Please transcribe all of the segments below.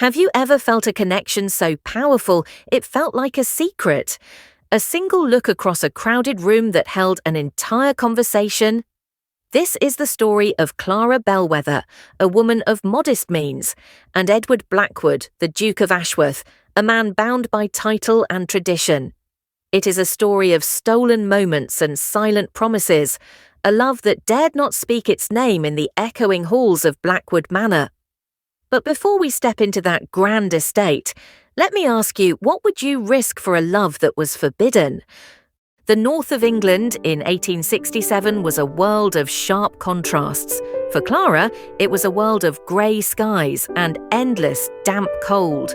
Have you ever felt a connection so powerful it felt like a secret? A single look across a crowded room that held an entire conversation? This is the story of Clara Bellweather, a woman of modest means, and Edward Blackwood, the Duke of Ashworth, a man bound by title and tradition. It is a story of stolen moments and silent promises, a love that dared not speak its name in the echoing halls of Blackwood Manor. But before we step into that grand estate, let me ask you, what would you risk for a love that was forbidden? The north of England in 1867 was a world of sharp contrasts. For Clara, it was a world of grey skies and endless damp cold.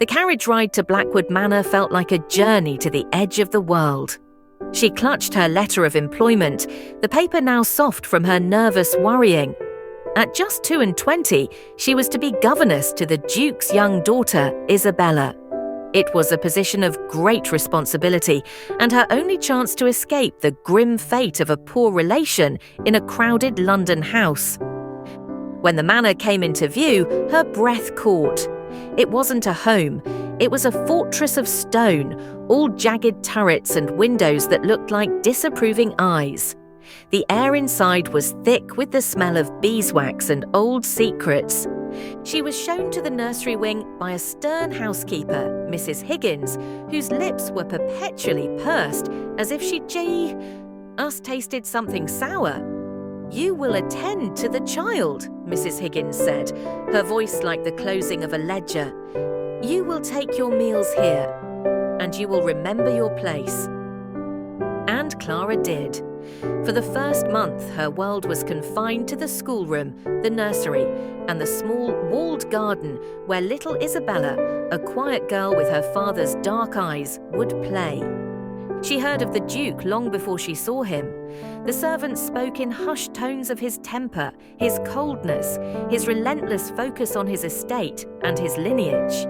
The carriage ride to Blackwood Manor felt like a journey to the edge of the world. She clutched her letter of employment, the paper now soft from her nervous worrying. At just 22, she was to be governess to the Duke's young daughter, Isabella. It was a position of great responsibility and her only chance to escape the grim fate of a poor relation in a crowded London house. When the manor came into view, her breath caught. It wasn't a home, it was a fortress of stone, all jagged turrets and windows that looked like disapproving eyes. The air inside was thick with the smell of beeswax and old secrets. She was shown to the nursery wing by a stern housekeeper, Mrs. Higgins, whose lips were perpetually pursed as if she'd tasted something sour. "You will attend to the child," Mrs. Higgins said, her voice like the closing of a ledger. "You will take your meals here, and you will remember your place." And Clara did. For the first month, her world was confined to the schoolroom, the nursery, and the small walled garden where little Isabella, a quiet girl with her father's dark eyes, would play. She heard of the Duke long before she saw him. The servants spoke in hushed tones of his temper, his coldness, his relentless focus on his estate and his lineage.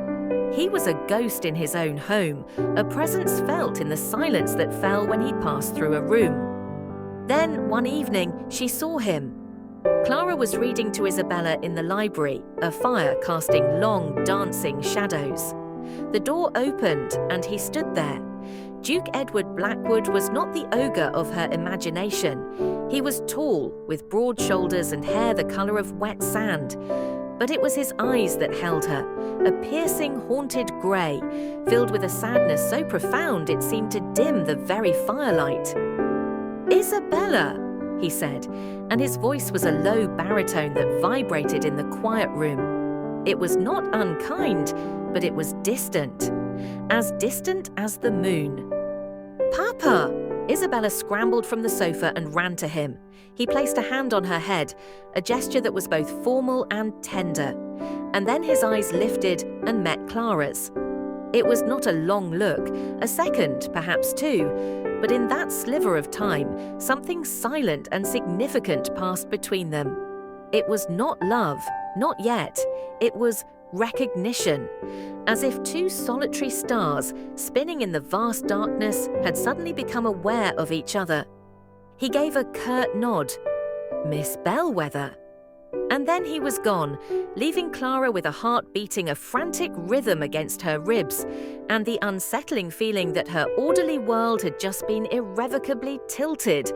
He was a ghost in his own home, a presence felt in the silence that fell when he passed through a room. Then, one evening, she saw him. Clara was reading to Isabella in the library, a fire casting long, dancing shadows. The door opened, and he stood there. Duke Edward Blackwood was not the ogre of her imagination. He was tall, with broad shoulders and hair the colour of wet sand. But it was his eyes that held her, a piercing, haunted grey, filled with a sadness so profound it seemed to dim the very firelight. "Isabella," he said, and his voice was a low baritone that vibrated in the quiet room. It was not unkind, but it was distant as the moon. "Papa!" Isabella scrambled from the sofa and ran to him. He placed a hand on her head, a gesture that was both formal and tender, and then his eyes lifted and met Clara's. It was not a long look, a second, perhaps two, but in that sliver of time, something silent and significant passed between them. It was not love, not yet. It was recognition, as if two solitary stars, spinning in the vast darkness, had suddenly become aware of each other. He gave a curt nod. "Miss Bellweather." And then he was gone, leaving Clara with a heart beating a frantic rhythm against her ribs, and the unsettling feeling that her orderly world had just been irrevocably tilted.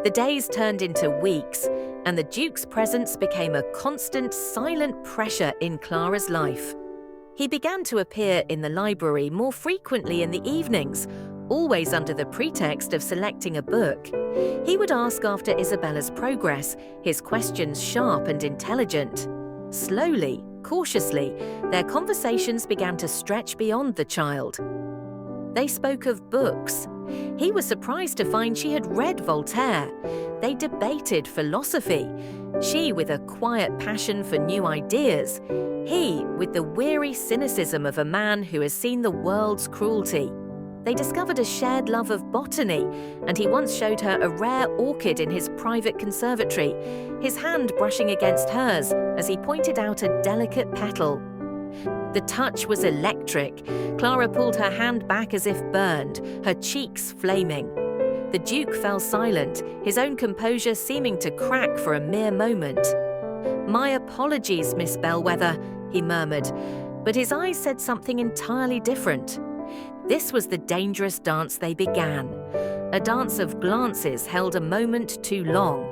The days turned into weeks, and the Duke's presence became a constant, silent pressure in Clara's life. He began to appear in the library more frequently in the evenings, always under the pretext of selecting a book. He would ask after Isabella's progress, his questions sharp and intelligent. Slowly, cautiously, their conversations began to stretch beyond the child. They spoke of books. He was surprised to find she had read Voltaire. They debated philosophy, she with a quiet passion for new ideas, he with the weary cynicism of a man who has seen the world's cruelty. They discovered a shared love of botany, and he once showed her a rare orchid in his private conservatory, his hand brushing against hers as he pointed out a delicate petal. The touch was electric. Clara pulled her hand back as if burned, her cheeks flaming. The Duke fell silent, his own composure seeming to crack for a mere moment. "My apologies, Miss Bellweather," he murmured, but his eyes said something entirely different. This was the dangerous dance they began, a dance of glances held a moment too long,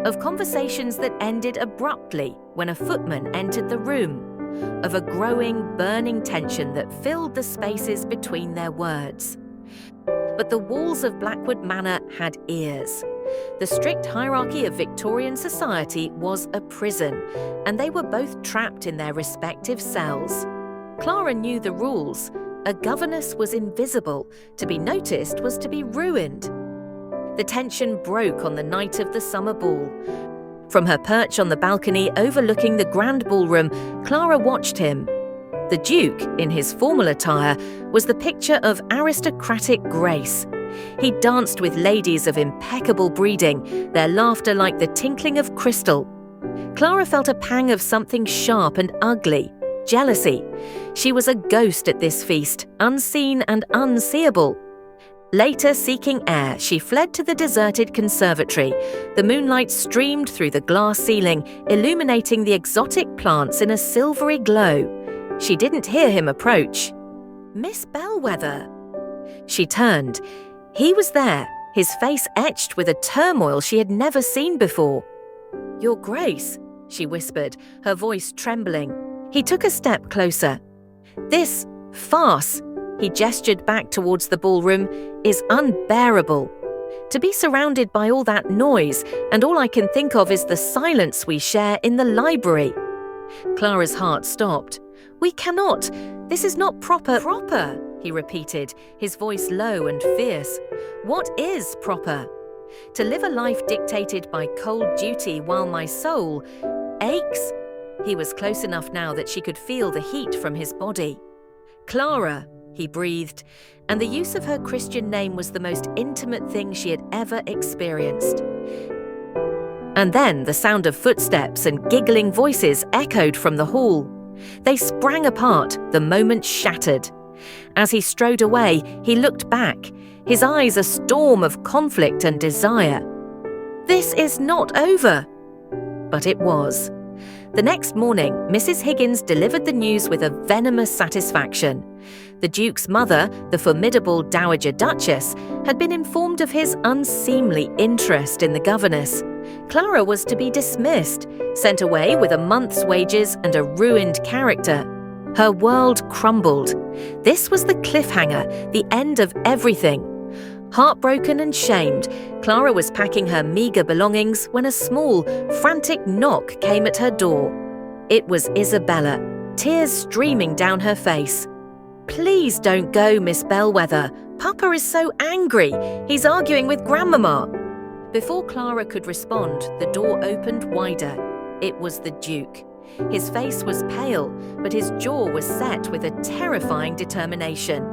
of conversations that ended abruptly when a footman entered the room, of a growing, burning tension that filled the spaces between their words. But the walls of Blackwood Manor had ears. The strict hierarchy of Victorian society was a prison, and they were both trapped in their respective cells. Clara knew the rules. A governess was invisible. To be noticed was to be ruined. The tension broke on the night of the summer ball. From her perch on the balcony overlooking the grand ballroom, Clara watched him. The Duke, in his formal attire, was the picture of aristocratic grace. He danced with ladies of impeccable breeding, their laughter like the tinkling of crystal. Clara felt a pang of something sharp and ugly, jealousy. She was a ghost at this feast, unseen and unseeable. Later, seeking Eyre, she fled to the deserted conservatory. The moonlight streamed through the glass ceiling, illuminating the exotic plants in a silvery glow. She didn't hear him approach. "Miss Bellweather." She turned. He was there, his face etched with a turmoil she had never seen before. "Your Grace," she whispered, her voice trembling. He took a step closer. "This farce," he gestured back towards the ballroom, "is unbearable. To be surrounded by all that noise, and all I can think of is the silence we share in the library." Clara's heart stopped. "We cannot. This is not proper." "Proper," he repeated, his voice low and fierce. "What is proper? To live a life dictated by cold duty while my soul aches?" He was close enough now that she could feel the heat from his body. "Clara," he breathed, and the use of her Christian name was the most intimate thing she had ever experienced. And then the sound of footsteps and giggling voices echoed from the hall. They sprang apart, the moment shattered. As he strode away, he looked back, his eyes a storm of conflict and desire. This is not over. But it was. The next morning, Mrs. Higgins delivered the news with a venomous satisfaction. The Duke's mother, the formidable Dowager Duchess, had been informed of his unseemly interest in the governess. Clara was to be dismissed, sent away with a month's wages and a ruined character. Her world crumbled. This was the cliffhanger, the end of everything. Heartbroken and shamed, Clara was packing her meagre belongings when a small, frantic knock came at her door. It was Isabella, tears streaming down her face. "Please don't go, Miss Bellweather. Papa is so angry. He's arguing with Grandmama." Before Clara could respond, the door opened wider. It was the Duke. His face was pale, but his jaw was set with a terrifying determination.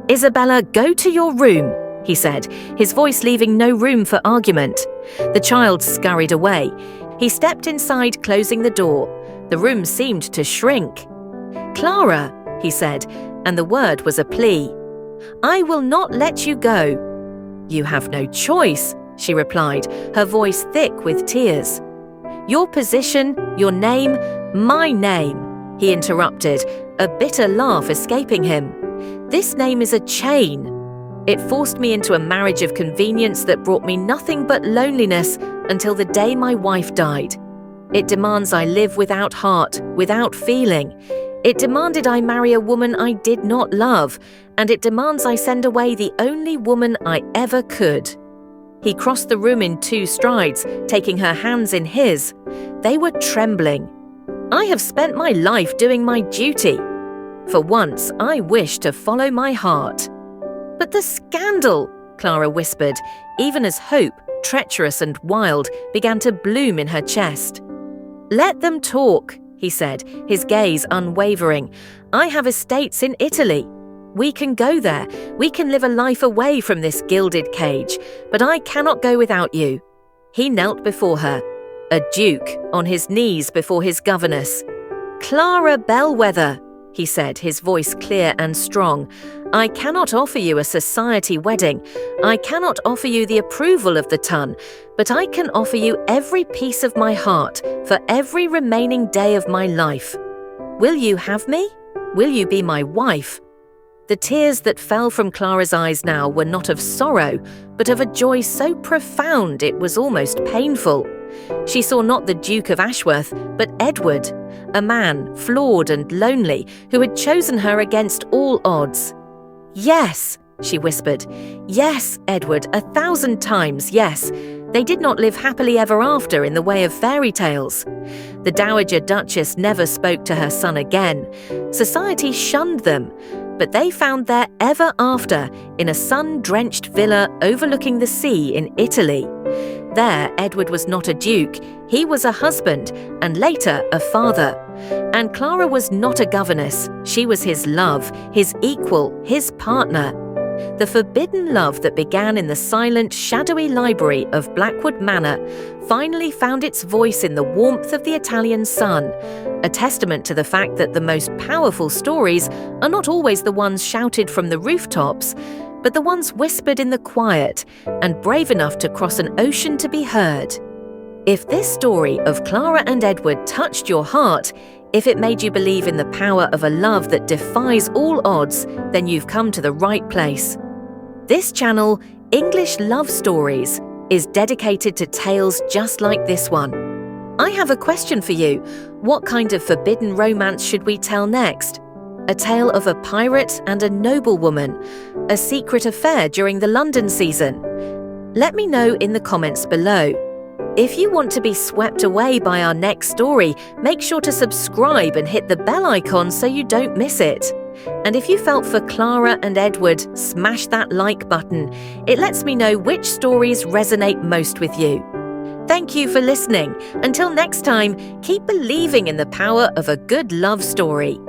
"Isabella, go to your room," he said, his voice leaving no room for argument. The child scurried away. He stepped inside, closing the door. The room seemed to shrink. "Clara," he said, and the word was a plea. "I will not let you go." "You have no choice," she replied, her voice thick with tears. "Your position, your name, my name," he interrupted, a bitter laugh escaping him. "This name is a chain. It forced me into a marriage of convenience that brought me nothing but loneliness until the day my wife died. It demands I live without heart, without feeling. It demanded I marry a woman I did not love, and it demands I send away the only woman I ever could." He crossed the room in 2 strides, taking her hands in his. They were trembling. "I have spent my life doing my duty. For once, I wish to follow my heart." "But the scandal," Clara whispered, even as hope, treacherous and wild, began to bloom in her chest. "Let them talk," he said, his gaze unwavering. "I have estates in Italy. We can go there. We can live a life away from this gilded cage, but I cannot go without you." He knelt before her, a duke on his knees before his governess. "Clara Bellweather," he said, his voice clear and strong, "I cannot offer you a society wedding. I cannot offer you the approval of the ton, but I can offer you every piece of my heart for every remaining day of my life. Will you have me? Will you be my wife? The tears that fell from Clara's eyes now were not of sorrow, but of a joy so profound it was almost painful. She saw not the Duke of Ashworth, but Edward, a man flawed and lonely who had chosen her against all odds. "Yes," she whispered. "Yes, Edward, 1,000 times yes. They did not live happily ever after in the way of fairy tales." The Dowager Duchess never spoke to her son again. Society shunned them, but they found their ever after in a sun-drenched villa overlooking the sea in Italy. There, Edward was not a duke, he was a husband, and later a father. And Clara was not a governess, she was his love, his equal, his partner. The forbidden love that began in the silent, shadowy library of Blackwood Manor finally found its voice in the warmth of the Italian sun, a testament to the fact that the most powerful stories are not always the ones shouted from the rooftops, but the ones whispered in the quiet and brave enough to cross an ocean to be heard. If this story of Clara and Edward touched your heart, if it made you believe in the power of a love that defies all odds, then you've come to the right place. This channel, English Love Stories, is dedicated to tales just like this one. I have a question for you. What kind of forbidden romance should we tell next? A tale of a pirate and a noblewoman, a secret affair during the London season? Let me know in the comments below. If you want to be swept away by our next story, make sure to subscribe and hit the bell icon so you don't miss it. And if you felt for Clara and Edward, smash that like button. It lets me know which stories resonate most with you. Thank you for listening. Until next time, keep believing in the power of a good love story.